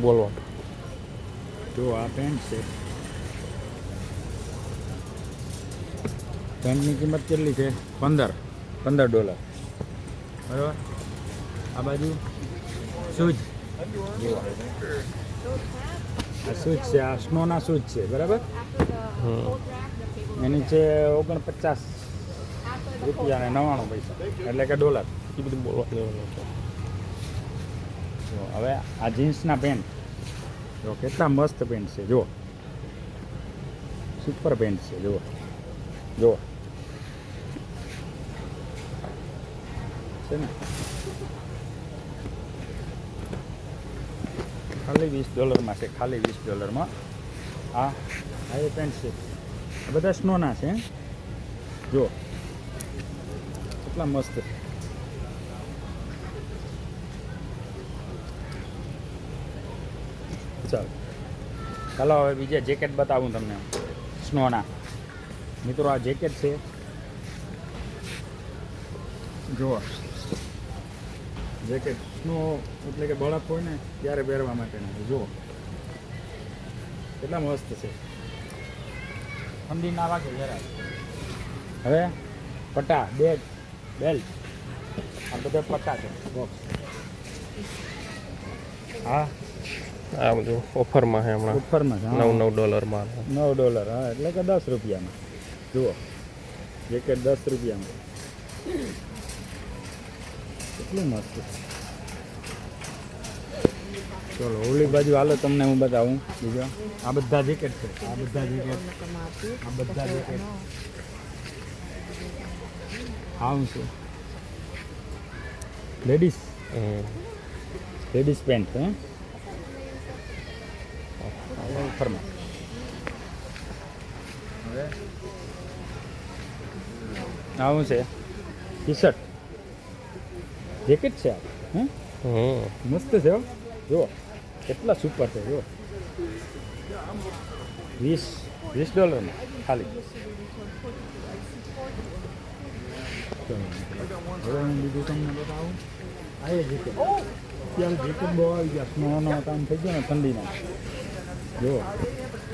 બોલો. જો આ પેન્ટ છે, પેન્ટની કિંમત કેટલી છે? $15 બરાબર. આ બાજુ શૂઝ, જુઓ આ શૂઝ છે, આ સ્નોના શૂઝ છે બરાબર. એની છે 49 રૂપિયા અને 99 પૈસા, એટલે કે $. એ બધું બોલવા દેવાનું છે. જો હવે આ જીન્સના પેન્ટ જો કેટલા મસ્ત પેન્ટ છે, જુઓ સુપર પેન્ટ છે, જુઓ જુઓ છે ને, ખાલી $20 છે, ખાલી $20. આ એ પેન્ટ છે, આ બધા સ્નોના છે, જુઓ કેટલા મસ્ત છે. ચાલો હવે બીજા જેકેટ બતાવું તમને સ્નોના. મિત્રો આ જેકેટ છે, જુઓ જેકેટ સ્નો એટલે કે બરફ હોય ને ત્યારે પહેરવા માટેના, જુઓ કેટલા મસ્ત છે, ઠંડી ના વાગે જરા. હવે પટ્ટા, બેલ્ટ, આ બધા પટ્ટા છે બોક્સ. હા આ બધું ઓફરમાં છે હમણાં. ઓફરમાં છે, $9 $9, હા એટલે કે $10. જુઓ જેકેટ $10. કેટલું મસ્ત છે. ચલો ઓલી બાજુ હાલો, તમને હું બતાવું બીજો. આ બધા જેકેટ છે, આ બધા જેકેટ, આ બધા જેકેટ. હા હું છું લેડીઝ પેન્ટ હે ઓફરમાં. હવે આવું છે ટી શર્ટ, જેકેટ છે આ, મસ્ત છે હો. જુઓ કેટલા સુપર છે, જુઓ $20 ખાલી. હવે હું બીજું તમને બતાવું. આ એ જેકેટ, અત્યારે જેકેટ બહુ આવી ગયા, સ્નોનો કામ થઈ ગયો ને ઠંડીના. જુઓ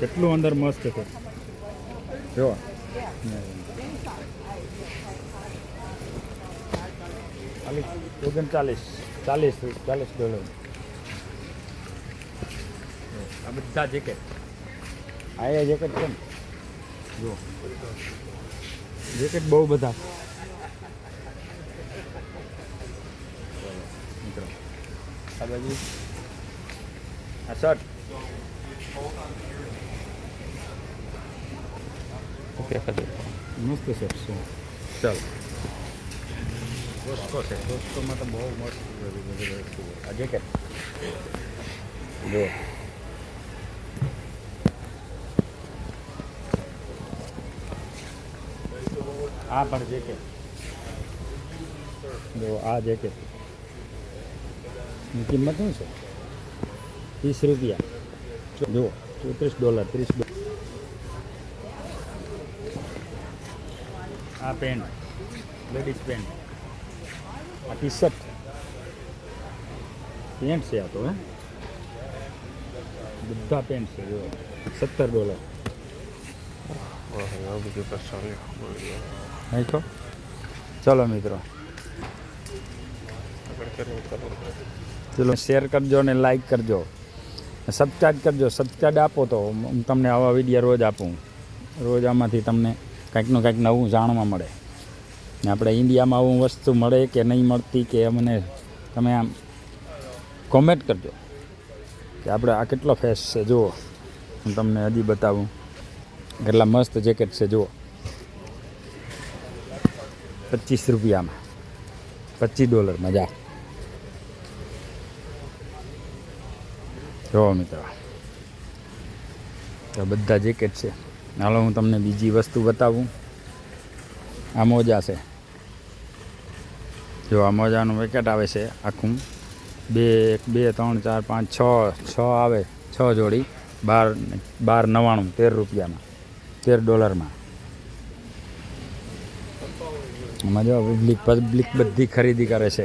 કેટલું અંદર મસ્ત છે, જુઓ ખાલી $39. આ બધા જેકેટ, આ એ જેકેટ છે ને, જુઓ જેકેટ બહુ બધા. મિત્રો આ બાજુ આ શર્ટ, મસ્ત શર્ટ છે. ચાલો કોસ્કો છે, કોસ્કોમાં તો બહુ મસ્ત આ જેકેટ જુઓ. આ પણ જેકેટ જો, આ જેકેટ ની કિંમત શું છે? $30. જુઓ $34, $30. આ પેન્ટ લેડીઝ પેન્ટ, આ ટી શર્ટ પેન્ટ છે, આ તો હે બધા પેન્ટ છે, જુઓ $17. નાખો. ચલો મિત્રો, ચલો શેર કરજો ને લાઈક કરજો, સબસ્ક્રાઈબ કરજો. સબસ્ક્રાઈબ આપો તો હું તમને આવા વિડીયો રોજ આપું. રોજ આમાંથી તમને કંઈકનું કંઈક નવું જાણવા મળે. ને આપણે ઇન્ડિયામાં આવું વસ્તુ મળે કે નહીં મળતી કે અમને તમે આમ કોમેન્ટ કરજો કે આપણે આ કેટલો ફેસ છે. જુઓ હું તમને હજી બતાવું કેટલા મસ્ત જેકેટ છે, જુઓ $25, $25 જા. જો મિત્રો તો બધા જેકેટ છે. હાલો હું તમને બીજી વસ્તુ બતાવું. આ મોજા છે, જો આ મોજાનું પેકેટ આવે છે આખું, 2 3 4 5 6 આવે, 6 જોડી, $12.99 $13. આમાં જો પબ્લિક બધી ખરીદી કરે છે.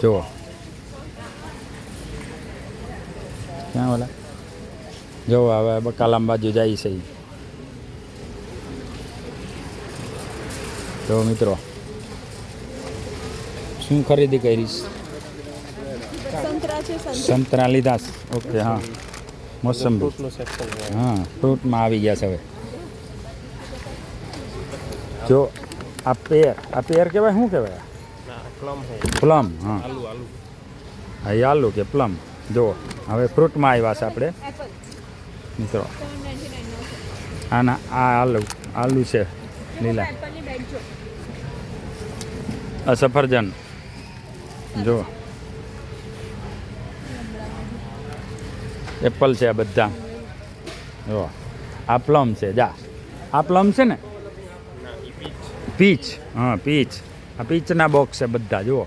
જુઓ ક્યાં ઓલા જો હવે બકાલામ બાજુ જાય છે ઈ. તો મિત્રો શું ખરીદી કરીશ? સંતરા છે, સંતરા લીધા છે. ઓકે હા, મોસંબી. ફ્રૂટનું સેક્શન છે. હા, ફ્રૂટમાં આવી ગયા છે હવે. જો આ પેર કહેવાય, શું કહેવાય? ના પ્લમ છે. પ્લમ. હા, આલુ આલુ હા, એ આલુ કે પ્લમ. જો હવે ફ્રૂટમાં આવ્યા છે આપણે એપલ મિત્રો. 799 નો છે. આના આ આલુ છે લીલા. એપલની બેગ જો. આ સફરજન જો, એપલ છે આ બધા. જો આ પ્લમ છે. જા આ પ્લમ છે ને, પીચ. હા, પીચ. આ પીચના બોક્સ છે બધા. જુઓ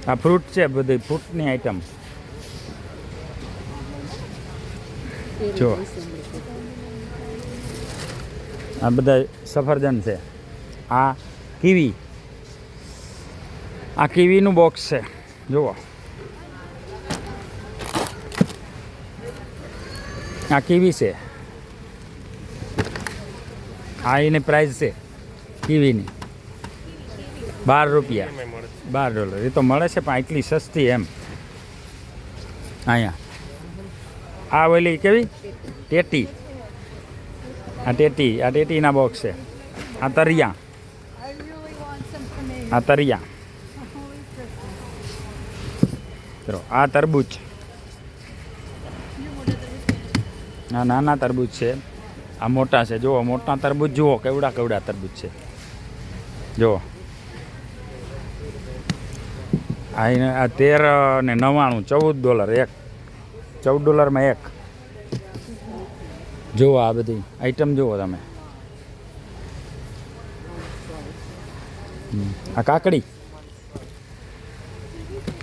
આ ફ્રૂટ છે, બધી ફ્રૂટની આઈટમ. જો આ બધા સફરજન છે. આ કીવી, આ કીવીનું બોક્સ છે. જુઓ આ કીવી છે. આ એની પ્રાઇસ છે કીવીની $12. એમાં મળે છે. $12. એ તો મળે છે પણ એટલી સસ્તી એમ. અહીંયા આ ઓલી કેવી ટેટી, આ ટેટીના બોક્સ છે. આ તરિયા, I really want some tomato. આ તરિયા. ચલો આ તરબૂચ, આ નાના તરબૂચ છે. આ મોટા છે. જુઓ મોટા તરબૂચ જુઓ કેવડા તરબૂચ છે. જુઓ આ 13.99 $14 એક. $14 એક. જુઓ આ બધી આઈટમ જુઓ તમે. આ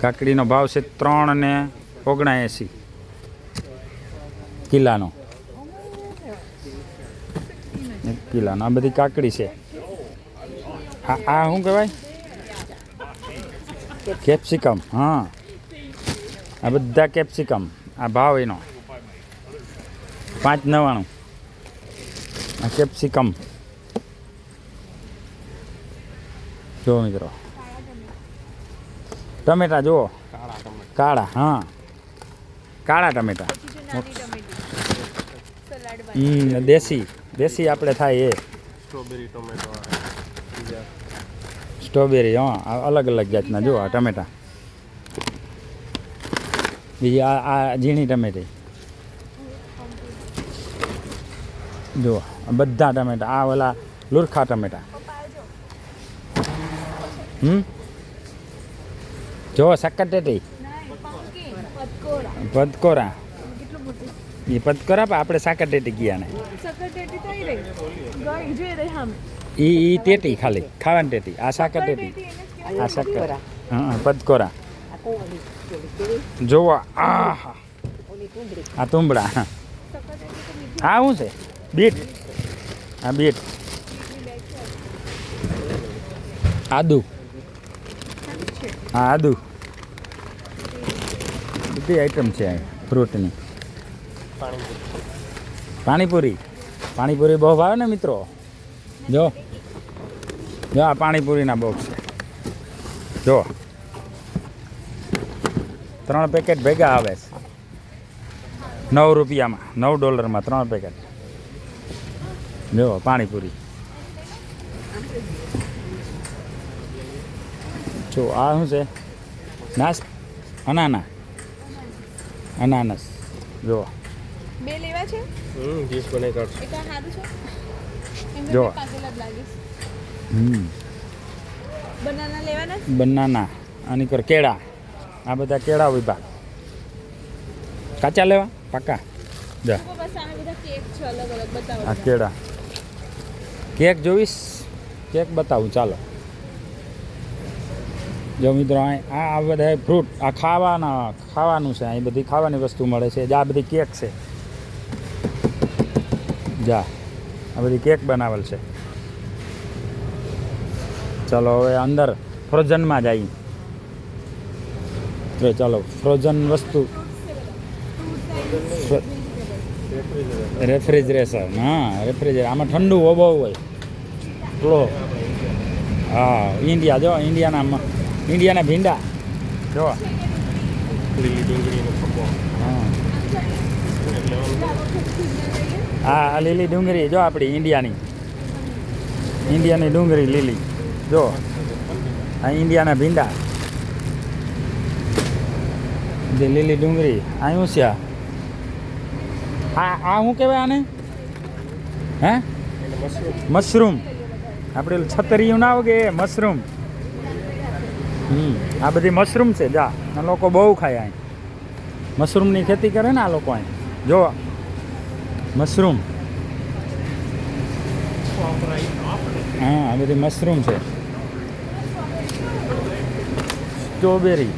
કાકડીનો ભાવ છે 3.79 કિલાનો. 1 કિલાનો. આ બધી કાકડી છે. આ શું કહેવાય? કેપ્સિકમ. હા, આ બધા કેપ્સિકમ. આ ભાવ એનો 5.99. આ કેપ્સિકમ જો મિત્રો. ટમેટા જુઓ કાળા ટમેટા. કાળા. હા, કાળા ટમેટા. નાની ટમેટી સલાડ દેશી આપણે થાય એ. સ્ટ્રોબેરી ટોમેટો બીજા સ્ટ્રોબેરી. હા, આ અલગ અલગ જાતના જુઓ આ ટમેટા. બીજી આ ઝીણી ટમેટી જુઓ. બધા ટમેટા. આ ઓલા લુરખા ટમેટા. જો સક્કરટેટી, પદકોરા. કેટલું મોટું એ પદકોરા પણ આપણે સાકરટેટી ગયા ને. સકરટેટી થઈ રહી ગઈ જોઈ રહી હમ ઈ ટેટી ખાલી ખાવાની ટેટી. આ સાકરટેટી. આ સાકર. હા, પદકોરા. જોવો આ તુંબડા. આ શું છે? બીટ. આ બીટ. આદુ. હા, આદુ. બધી આઈટમ છે ફ્રૂટની. પાણીપુરી બહુ ભાવે ને મિત્રો. જો આ પાણીપુરીના બોક્સ છે. જો 3 પેકેટ ભેગા આવે છે. $9 $9 3 પેકેટ. જો પાણીપુરી. જો આ શું છે? અનાનસ. જો બે લેવા છે જ્યુસ બનાવી કાઢશું. એક આ સારું છે એમ જો. કે પાકેલા જ લાગીશ હમ બનાના લેવાના છે? બનાના. આની પર કેળા. આ બધા કેળા વિભાગ. કાચા લેવા પાકા. જા લોકો બસ આમે બધા કેક છે અલગ અલગ બતાવો આ કેળા. કેક જોઈશ? કેક બતાવું ચાલો. જો મિત્રો આ બધા ફ્રૂટ. આ ખાવાનું છે. અહીં બધી ખાવાની વસ્તુ મળે છે. આ બધી કેક છે. જા આ બધી કેક બનાવેલ છે. ચાલો હવે અંદર ફ્રોઝનમાં જઈએ. તો ચાલો ફ્રોઝન વસ્તુ. રેફ્રિજરેશન હા રેફ્રિજરેટર આમાં ઠંડુ બહુ હોય સ્લો હા ઇન્ડિયા જો ઇન્ડિયાના ભીંડા જો લીલી ડુંગળીનો પપ્પો હા આ લીલી ડુંગળી જો આપણી ઇન્ડિયાની ડુંગળી લીલી જો આ ઇન્ડિયાના ભીંડા જે લીલી ડુંગળી આ શું છે આ શું કહેવાય આને હે મશરૂમ આપણે છતરીયું ના આવે કે મશરૂમ આ બધી મશરૂમ છે જા આ લોકો બહુ ખાય અહીં મશરૂમની ખેતી કરે ને આ લોકો અહીં જો મશરૂમ હા આ બધી મશરૂમ છે સ્ટ્રોબેરી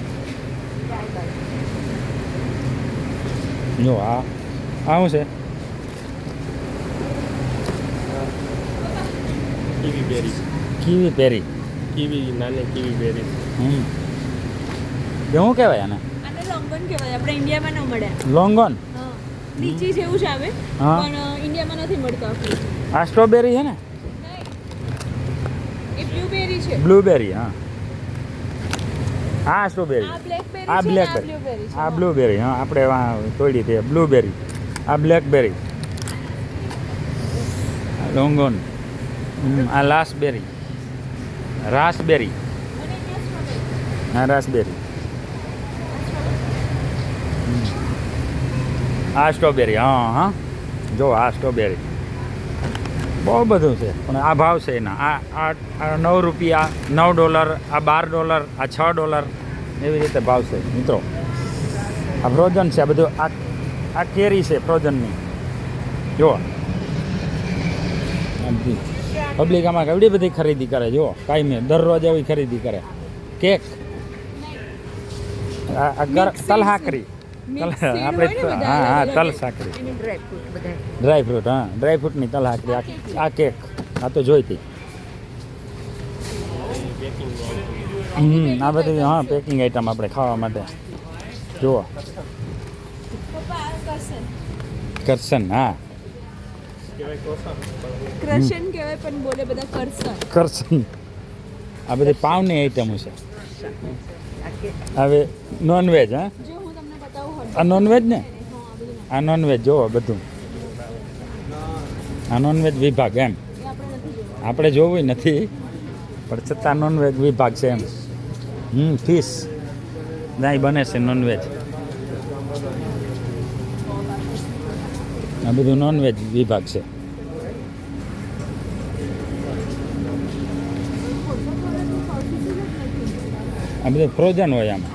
જો આ શું છે કીવી બેરી કીવી પેરી કીવી નાની કીવી બેરી શું કહેવાય આને આને લોંગન કહેવાય આપણે ઇન્ડિયામાં ન મળે લોંગન હા લીચી જેવું જ આવે હા. પણ ઇન્ડિયામાં નથી મળતો આપણે આ સ્ટ્રોબેરી છે ને એ બ્લુબેરી છે બ્લુબેરી હા આ સ્ટ્રોબેરી આ બ્લેકબેરી આ છે ને આ બ્લેકબેરી બ્લુબેરી છે આ બ્લુબેરી હા આપણે તોડી તે બ્લુબેરી આ બ્લેકબેરી લોંગન આ લાસબેરી રાસબેરી અને અહીંયા strawberry. હા રાસબેરી આ સ્ટ્રોબેરી હા હા જો આ સ્ટ્રોબેરી બહુ બધું છે પણ આ ભાવ છે એના આ $9 $9 આ $12 આ $6 એવી રીતે ભાવ છે મિત્રો આ ફ્રોઝન છે આ બધું આ કેરી છે ફ્રોઝનની જુઓ પબ્લિક આમાં કેવડી બધી ખરીદી કરે જુઓ કાંઈ દરરોજ એવી ખરીદી કરે કેક તલહાકરી Mix seed આપણે હોય ને બધા હા હા અલગ તલ અલગ. સાકરી એની dry fruit બધા. ડ્રાયફ્રૂટ હા ડ્રાયફ્રૂટની તલહાકરી આ કેક આ તો જોઈતી આ બધી હા પેકિંગ આઈટમ આપણે ખાવા માટે જુઓ પપ્પા આ કરશન. કરશન હા કહેવાય કોસા ક્રશન કહેવાય પણ બોલે બધા કરશન. કરશન આ બધી પાવની આઈટમો છે હવે નોનવેજ હા જો હું તમને બતાવું આ નોનવેજ ને હા આ બધું આ નોનવેજ જુઓ બધું આ નોનવેજ વિભાગ એમ એ આપણે નથી જોયું. આપણે જોવું નથી પણ છતાં નોનવેજ વિભાગ છે એમ ફિશ ત્યાં બને છે નોનવેજ આ બધું નોનવેજ વિભાગ છે આ બધું ફ્રોઝન હોય આમાં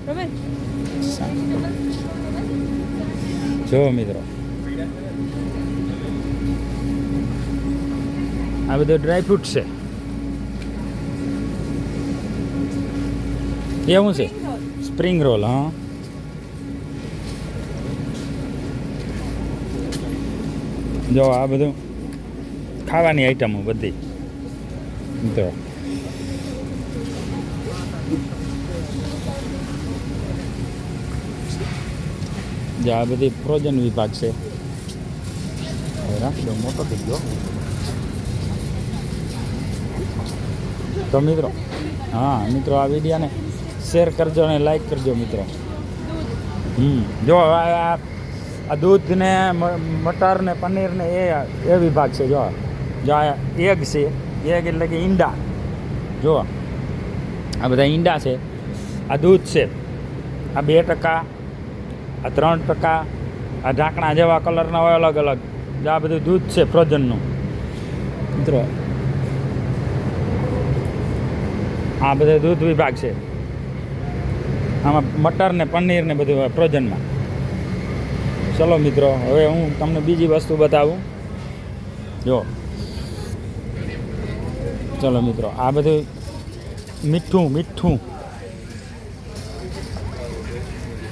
બરાબર? જો મિત્રો આ બધું ડ્રાયફ્રૂટ છે એવું છે સ્પ્રિંગ રોલ હા જો આ બધું ખાવાની આઈટમો બધી મિત્રો જે આ બધી ફ્રોઝન વિભાગ છે હવે રાખજો મોટો થઈ ગયો તો મિત્રો હા મિત્રો આ વિડીયોને શેર કરજો અને લાઈક કરજો મિત્રો જો આ દૂધ ને મટર ને પનીર ને એ વિભાગ છે જો આ એગ છે એગ એટલે કે ઈંડા જો આ બધા ઈંડા છે આ દૂધ છે આ 2% આ 3%, આ ઢાંકણા જેવા કલરના હોય અલગ અલગ આ બધું દૂધ છે ફ્રોઝનનું મિત્રો આ બધે દૂધ વિભાગ છે આમાં મટર ને પનીર ને બધું હોય ફ્રોઝનમાં ચલો મિત્રો હવે હું તમને બીજી વસ્તુ બતાવું જો ચલો મિત્રો આ બધું મીઠું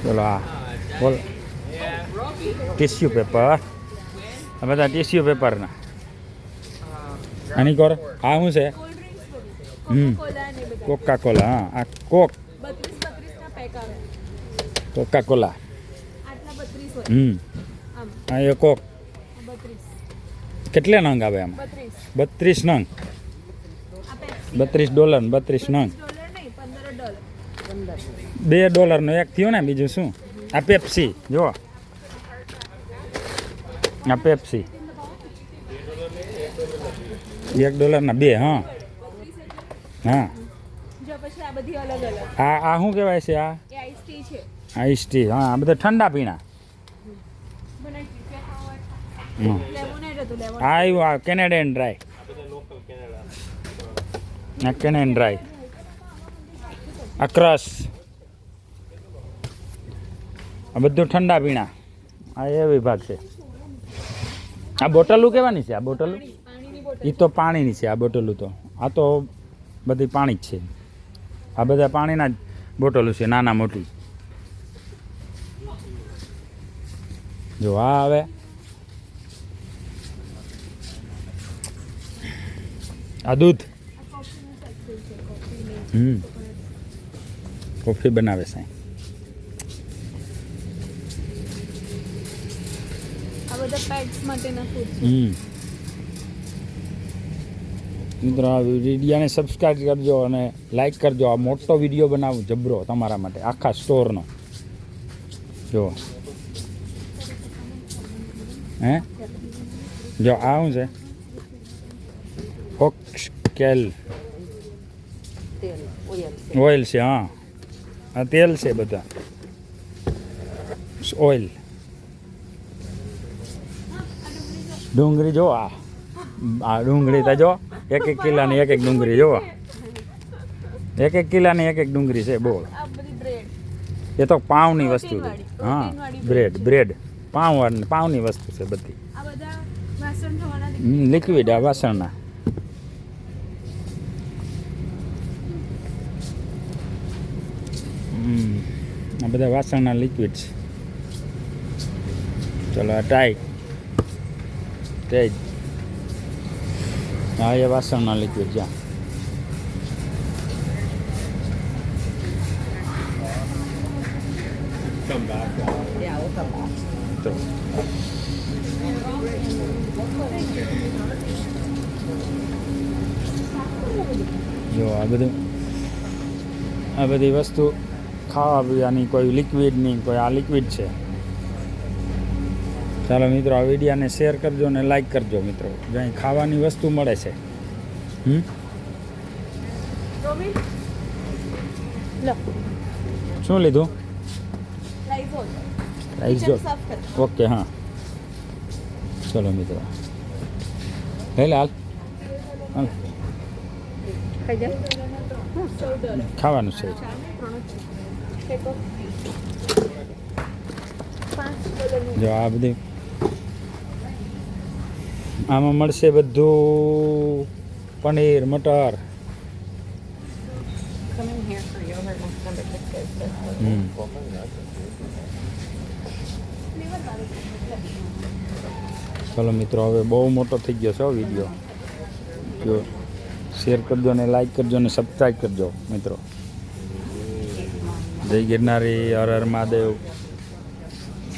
ચલો આ બોલ ટીસ્યુ પેપર આ બધા ટીસ્યુ પેપરના આની કોર આ શું છે કોલ્ડ ડ્રિંક્સ બધું. કોકા કોલા હા આ કોક 32 ના પેક આવે. કોકા કોલા આટલા 32 હોય આમ આ એ કોક 32 કેટલા નંગ આવે આમ 32 32 નંગ આ પેપ્સી $32 ને 32 નંગ $15 $2 નો એક થયો ને બીજું શું આ પેપ્સી જો આ પેપ્સી $1 ના 2 હા હા જો પછી આ બધી અલગ અલગ આ શું કહેવાય છે આ એ આઈસ ટી છે આઈસ ટી હા આ બધા ઠંડા પીણા હમ. લેમોનેડ હતું લેમોનેડ આ આવ્યું આ કેનેડિયન ડ્રાય આ કેનેડિયન ડ્રાય આ ક્રશ આ બધું ઠંડા પીણા આ એ વિભાગ છે આ બોટલું કહેવાની છે આ બોટલું પાણીની બોટલ એ તો પાણીની છે આ બોટલું તો આ તો બધી પાણી જ છે આ બધા પાણીના જ બોટલું છે નાના મોટી જો આ આવે આ દૂધ કોફી બનાવે છે આ બધા પેટ્સ માટેના ફૂડ છે મિત્રો આ વિડીયોને સબસ્ક્રાઈબ કરજો અને લાઈક કરજો આ મોટો વિડીયો બનાવું જબરો તમારા માટે આખા સ્ટોરનો જો હે જો આ શું છે ઓક્સકેલ ઓઇલ છે હા આ તેલ છે બધા ઓઇલ ડુંગળી જો આ ડુંગળી તો જો એક કિલ્લાની એક ડુંગળી જો એક કિલ્લાની એક ડુંગળી છે બોલ આ બધી બ્રેડ એ તો પાવની વસ્તુ છે પ્રોટીનવાળી હા બ્રેડ બ્રેડ પાવની વસ્તુ છે બધી આ બધા વાસણ ધોવાના લિક્વિડ આ વાસણના આ બધા વાસણના લિક્વિડ છે ચલો આ ટાઈટ હા એ વાસણના લિક્વિડ જ્યાં તો જો આ બધી વસ્તુ ખાવા પીવાની કોઈ લિક્વિડ નહીં કોઈ આ લિક્વિડ છે ચાલો મિત્રો આ વિડીયોને શેર કરજો અને લાઈક કરજો મિત્રો જો અહીં ખાવાની વસ્તુ મળે છે રોમી લો શું લીધું લાઈઝોલ લાઈઝોલ સાફ કર ઓકે હા ચલો મિત્રો લઈ લે હાલ હાલ ખાઈ જા $14 ખાવાનું છે $5 જો આ બધી આમાં મળશે બધું પનીર મટર ચલો મિત્રો હવે બહુ મોટો થઈ ગયો છે વિડીયો જો શેર કરજો અને લાઈક કરજો અને સબસ્ક્રાઈબ કરજો મિત્રો જય ગિરનારી હર હર મહાદેવ